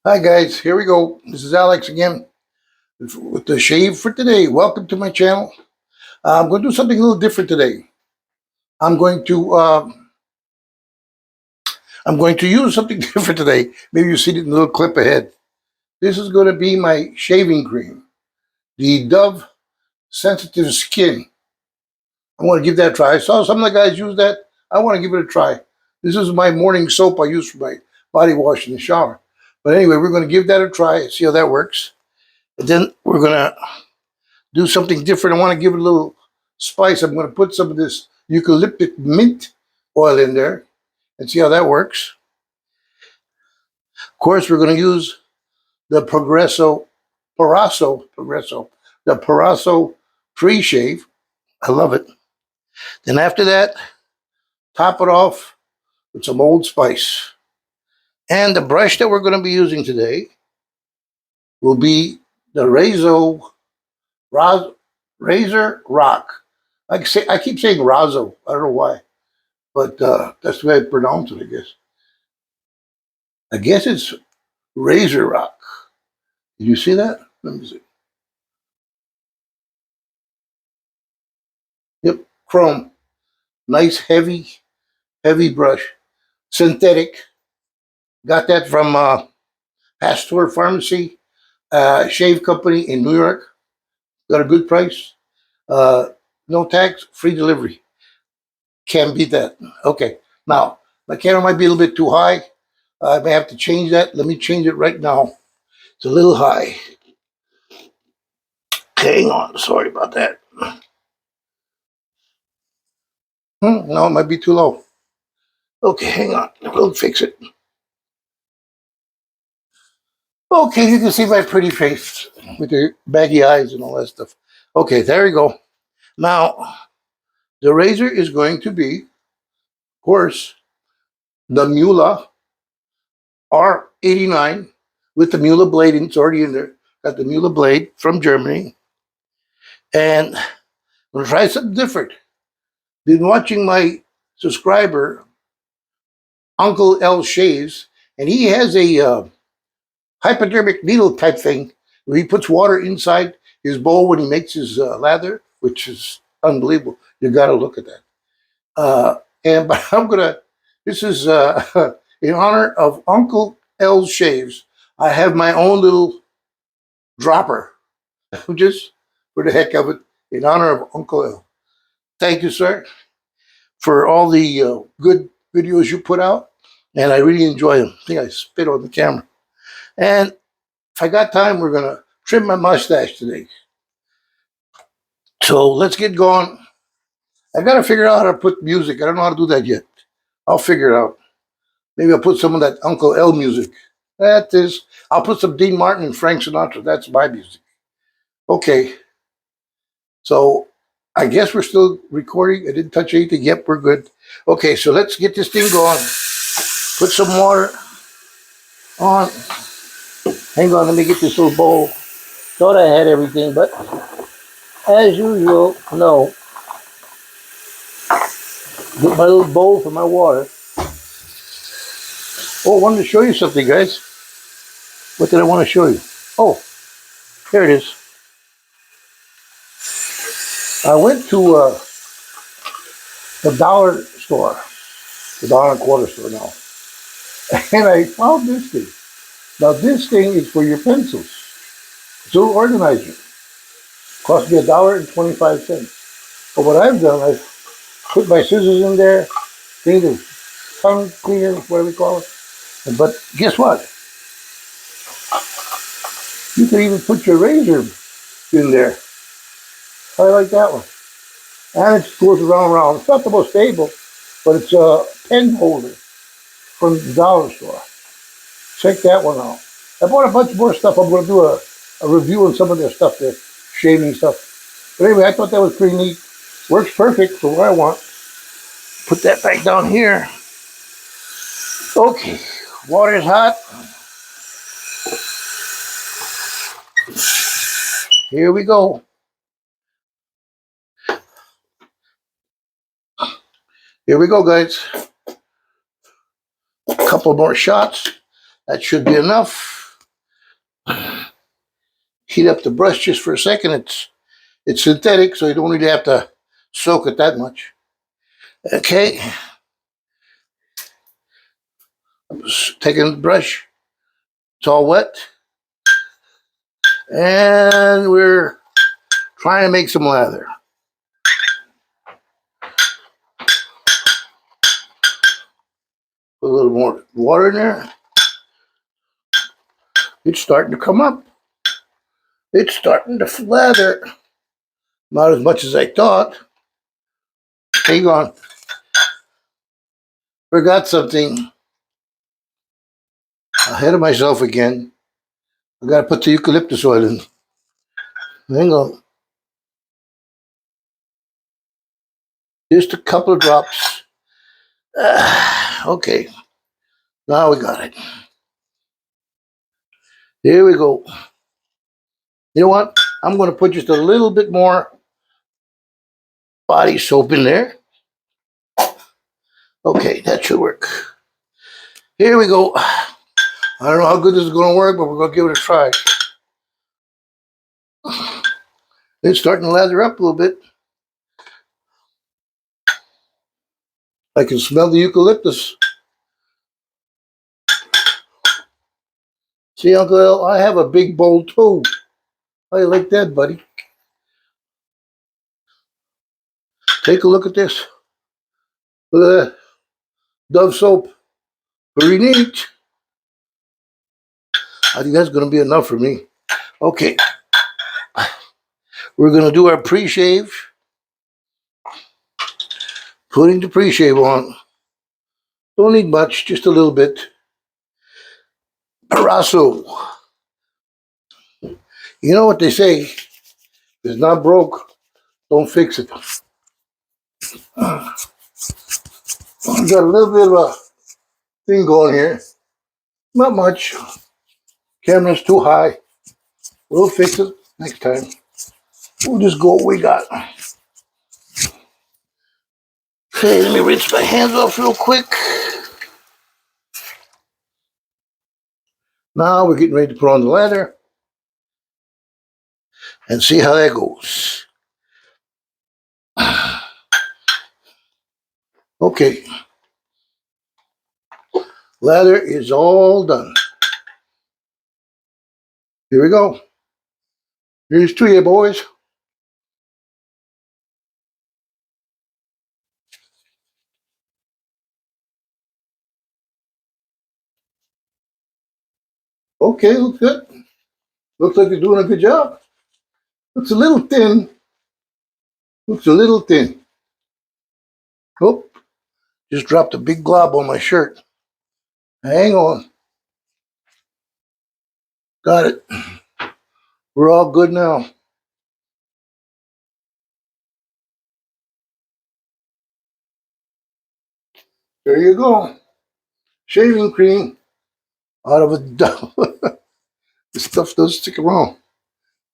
Hi guys, here we go. This is Alex again with the shave for today. Welcome to my channel. I'm going to do something a little different today. I'm going to uh, I'm going to use something different today. Maybe you see it in the little clip ahead. This is going to be my shaving cream, the Dove Sensitive Skin. I want to give that a try. I saw some of the guys use that. I want to give it a try. This is my morning soap I use for my body wash in the shower. But anyway, we're going to give that a try. See how that works. And then we're going to do something different. I want to give it a little spice. I'm going to put some of this eucalyptic mint oil in there and see how that works. Of course, we're going to use the the Parasso pre-shave. I love it. Then after that, top it off with some Old Spice. And the brush that we're going to be using today will be the Razor Rock. I keep saying Razzo. I don't know why. But that's the way I pronounce it, I guess. I guess it's Razor Rock. Did you see that? Let me see. Yep, chrome. Nice, heavy brush. Synthetic. Got that from Pasteur Pharmacy, shave company in New York. Got a good price. Uh, no tax, free delivery. Can't beat that. Okay. Now, my camera might be a little bit too high. I may have to change that. Let me change it right now. It's a little high. Hang on. Sorry about that. No, it might be too low. Okay, hang on. We'll fix it. Okay, you can see my pretty face with the baggy eyes and all that stuff. Okay, there we go. Now, the razor is going to be, of course, the MUHLE R.89 with the MUHLE blade. It's already in there. Got the MUHLE blade from Germany. And I'm going to try something different. Been watching my subscriber, Uncle L Shaves, and he has a hypodermic needle type thing where he puts water inside his bowl when he makes his lather, which is unbelievable. You got to look at that. But I'm gonna. This is in honor of Uncle L Shaves. I have my own little dropper, just for the heck of it, in honor of Uncle L. Thank you, sir, for all the good videos you put out, and I really enjoy them. I think I spit on the camera. And if I got time, we're gonna trim my mustache today. So let's get going. I gotta figure out how to put music. I don't know how to do that yet. I'll figure it out. Maybe I'll put some of that Uncle L music. That is, I'll put some Dean Martin and Frank Sinatra. That's my music. Okay. So I guess we're still recording. I didn't touch anything. Yep, we're good. Okay, so let's get this thing going. Put some water on. Hang on, let me get this little bowl. Thought I had everything, but as usual, no. Get my little bowl for my water. Oh, I wanted to show you something, guys. What did I want to show you? Oh, here it is. I went to the dollar store, the dollar and quarter store now, and I found this thing. Now, this thing is for your pencils. It's a little organizer. Cost me $1.25. But what I've done, I've put my scissors in there, thing of tongue cleaner, whatever we call it. But guess what? You can even put your razor in there. I like that one. And it goes around. It's not the most stable, but it's a pen holder from the dollar store. Check that one out. I bought a bunch more stuff. I'm going to do a review on some of their stuff, their shaving stuff. But anyway, I thought that was pretty neat. Works perfect for what I want. Put that back down here. Okay, water is hot. Here we go. Here we go, guys. A couple more shots. That should be enough. Heat up the brush just for a second. It's synthetic, so you don't really have to soak it that much. Okay. I'm just taking the brush. It's all wet. And we're trying to make some lather. Put a little more water in there. It's starting to come up. It's starting to lather. Not as much as I thought. Hang on. Forgot something. Ahead of myself again. I gotta put the eucalyptus oil in. Hang on. Just a couple of drops. Okay. Now we got it. Here we go. You know what? I'm going to put just a little bit more body soap in there. Okay, that should work. Here we go. I don't know how good this is going to work, but we're going to give it a try. It's starting to lather up a little bit. I can smell the eucalyptus. See, Uncle L, I have a big bowl too. How you like that, buddy? Take a look at this. Look at that. Dove soap. Very neat. I think that's going to be enough for me. Okay. We're going to do our pre-shave. Putting the pre-shave on. Don't need much, just a little bit. Parasso. You know what they say? If it's not broke, don't fix it. I've got a little bit of a thing going here. Not much. Camera's too high. We'll fix it next time. We'll just go what we got. Okay, let me rinse my hands off real quick. Now we're getting ready to put on the lather and see how that goes. Okay. Lather is all done. Here we go. Here's to you, boys. Okay, looks good. Looks like you're doing a good job. Looks a little thin. Looks a little thin. Oh, just dropped a big glob on my shirt. Hang on. Got it. We're all good now. There you go. Shaving cream out of a dove. This stuff does stick around.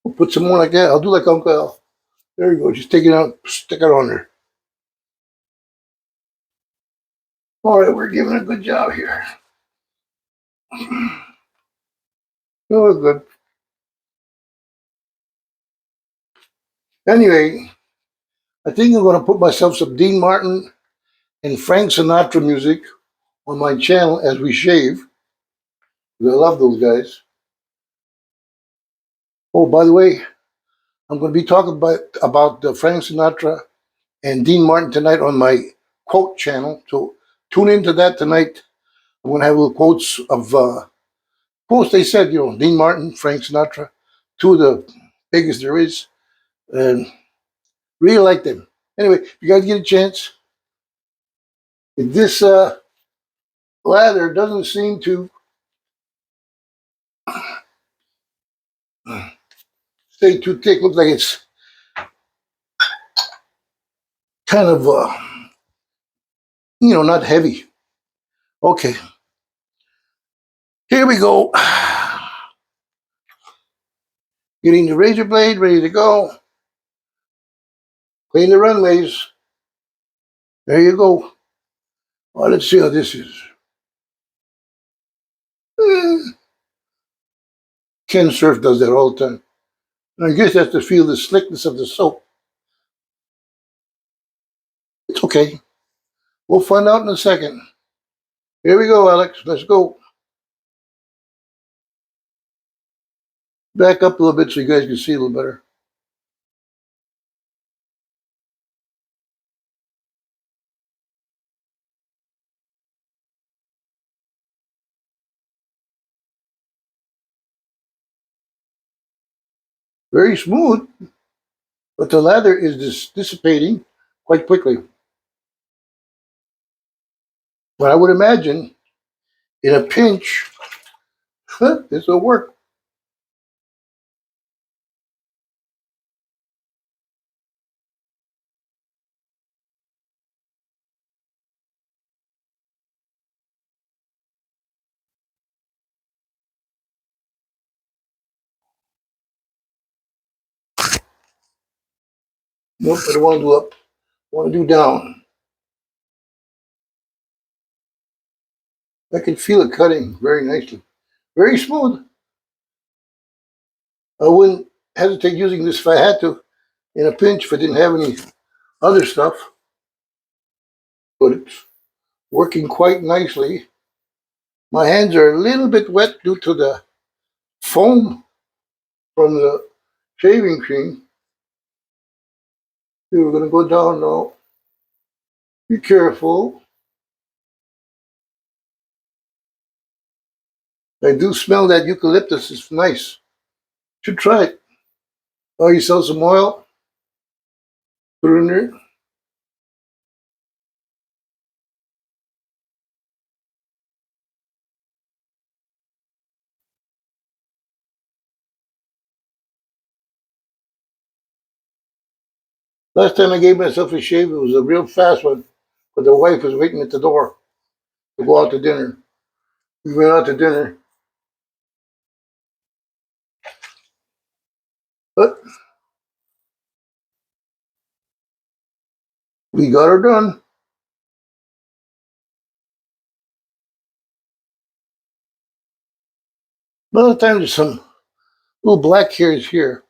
We'll put some more like that. I'll do like Uncle Al. There you go. Just take it out, stick it on there. All right, we're giving a good job here. Oh, good. Anyway, I think I'm going to put myself some Dean Martin and Frank Sinatra music on my channel as we shave. I love those guys. Oh, by the way, I'm going to be talking about Frank Sinatra and Dean Martin tonight on my quote channel. So tune into that tonight. I'm going to have little quotes of quotes they said, Dean Martin, Frank Sinatra, two of the biggest there is. And really like them. Anyway, if you guys get a chance, if this lather doesn't seem to stay too thick, looks like it's kind of, not heavy. Okay. Here we go. Getting the razor blade ready to go. Clean the runways. There you go. Well, let's see how this is. Ken Surf does that all the time. And I guess that's to feel the slickness of the soap. It's okay. We'll find out in a second. Here we go, Alex. Let's go. Back up a little bit so you guys can see a little better. Very smooth, but the lather is dissipating quite quickly. But I would imagine in a pinch, this will work. Nope, I don't want to do up. I want to do down. I can feel it cutting very nicely. Very smooth. I wouldn't hesitate using this if I had to in a pinch if I didn't have any other stuff. But it's working quite nicely. My hands are a little bit wet due to the foam from the shaving cream. Okay, we're going to go down now. Be careful. I do smell that eucalyptus. It's nice. Should try it. Oh, you sell some oil? Put it in there. Last time I gave myself a shave, it was a real fast one, but the wife was waiting at the door to go out to dinner. We went out to dinner, but we got her done. A lot of times there's some little black hairs here,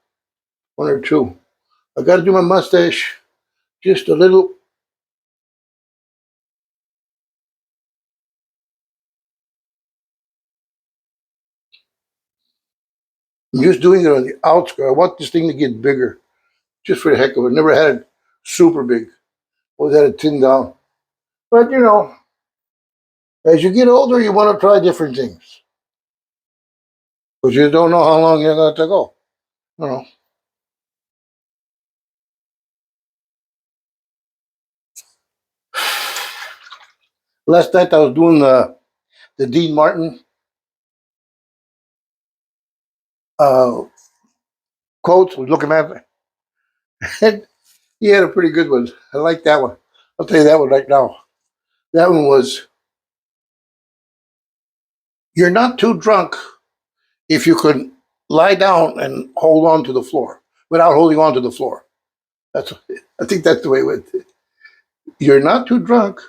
one or two. I got to do my mustache just a little. I'm just doing it on the outskirt. I want this thing to get bigger, just for the heck of it. Never had it super big. Always had it thinned down. But you know, as you get older, you want to try different things. Because you don't know how long you're going to go. You know. Last night I was doing the Dean Martin uh, quotes. Was looking at it. And he had a pretty good one. I like that one. I'll tell you that one right now. That one was, "You're not too drunk if you could lie down and hold on to the floor without holding on to the floor." That's I think that's the way it went. You're not too drunk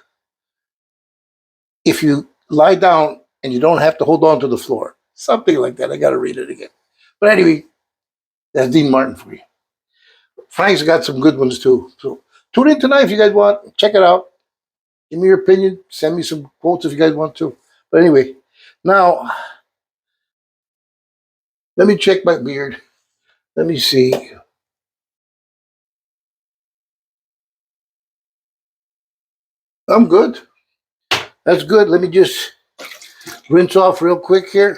if you lie down and you don't have to hold on to the floor. Something like that. I got to read it again. But anyway, that's Dean Martin for you. Frank's got some good ones too. So tune in tonight if you guys want. Check it out. Give me your opinion. Send me some quotes if you guys want to. But anyway, now let me check my beard. Let me see. I'm good. That's good. Let me just rinse off real quick here.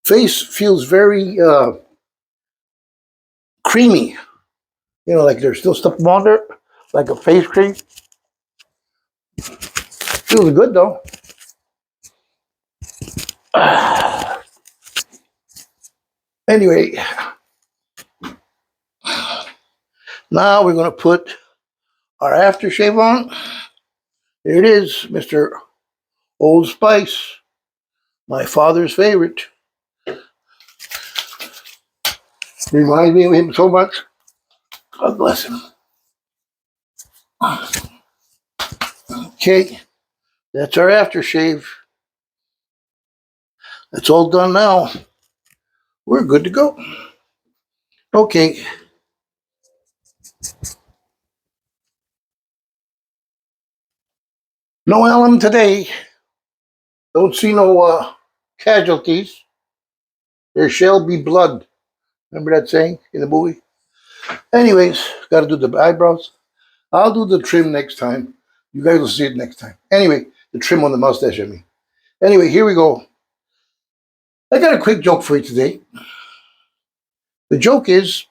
Face feels very creamy. You know, like there's still stuff on there, like a face cream. Feels good though. Anyway, now we're going to put our aftershave on. Here it is, Mr. Old Spice, my father's favorite. Reminds me of him so much. God bless him. Okay, that's our aftershave. That's all done now. We're good to go. Okay. No alum today. Don't see no casualties. There shall be blood. Remember that saying in the movie? Anyways, got to do the eyebrows. I'll do the trim next time. You guys will see it next time. Anyway, the trim on the mustache, I mean. Anyway, here we go. I got a quick joke for you today. The joke is,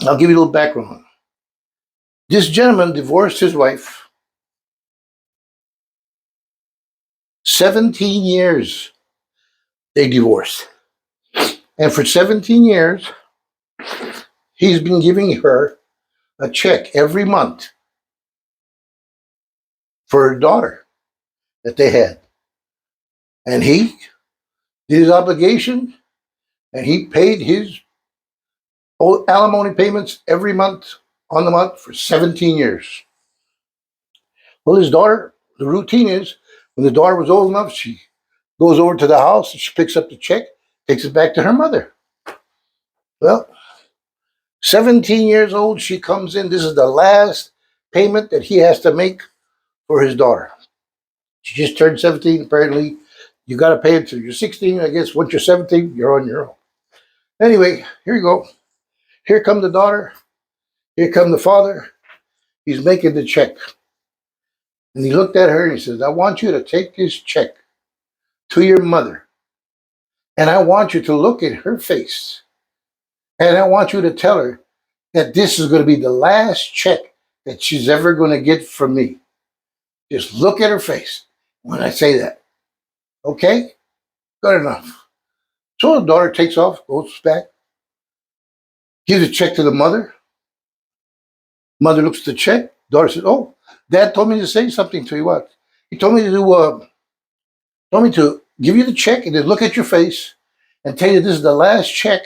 I'll give you a little background. This gentleman divorced his wife. 17 years they divorced. And for 17 years, he's been giving her a check every month for her daughter that they had. And he did his obligation and he paid his alimony payments every month on the month for 17 years. Well, his daughter, the routine is when the daughter was old enough, she goes over to the house and she picks up the check, takes it back to her mother. Well, 17 years old, she comes in. This is the last payment that he has to make for his daughter. She just turned 17. Apparently, you got to pay it till you're 16. I guess once you're 17, you're on your own. Anyway, here you go. Here come the daughter. Here come the father. He's making the check. And he looked at her and he says, I want you to take this check to your mother. And I want you to look at her face. And I want you to tell her that this is going to be the last check that she's ever going to get from me. Just look at her face when I say that. Okay? Good enough. So the daughter takes off, goes back, gives a check to the mother. Mother looks at the check. Daughter says, oh, Dad told me to say something to you. What? He told me to give you the check and then look at your face and tell you this is the last check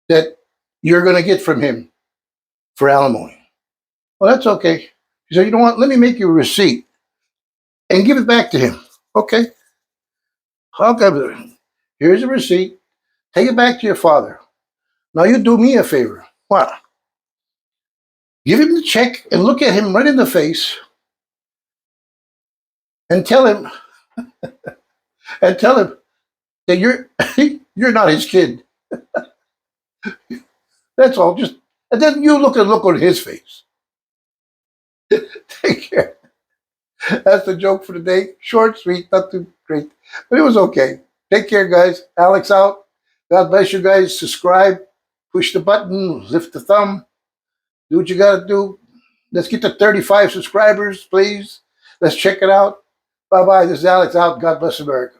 that you're going to get from him for alimony. Well, that's okay. She said, you know what? Let me make you a receipt and give it back to him. Okay. I'll give it. Here's a receipt. Take it back to your father. Now you do me a favor. What? Give him the check and look at him right in the face and tell him that you're you're not his kid. That's all. Just and then you look on his face. Take care. That's the joke for the day. Short, sweet, not too great, but it was okay. Take care, guys. Alex out. God bless you guys. Subscribe. Push the button. Lift the thumb. Do what you got to do. Let's get to 35 subscribers, please. Let's check it out. Bye-bye. This is Alex out. God bless America.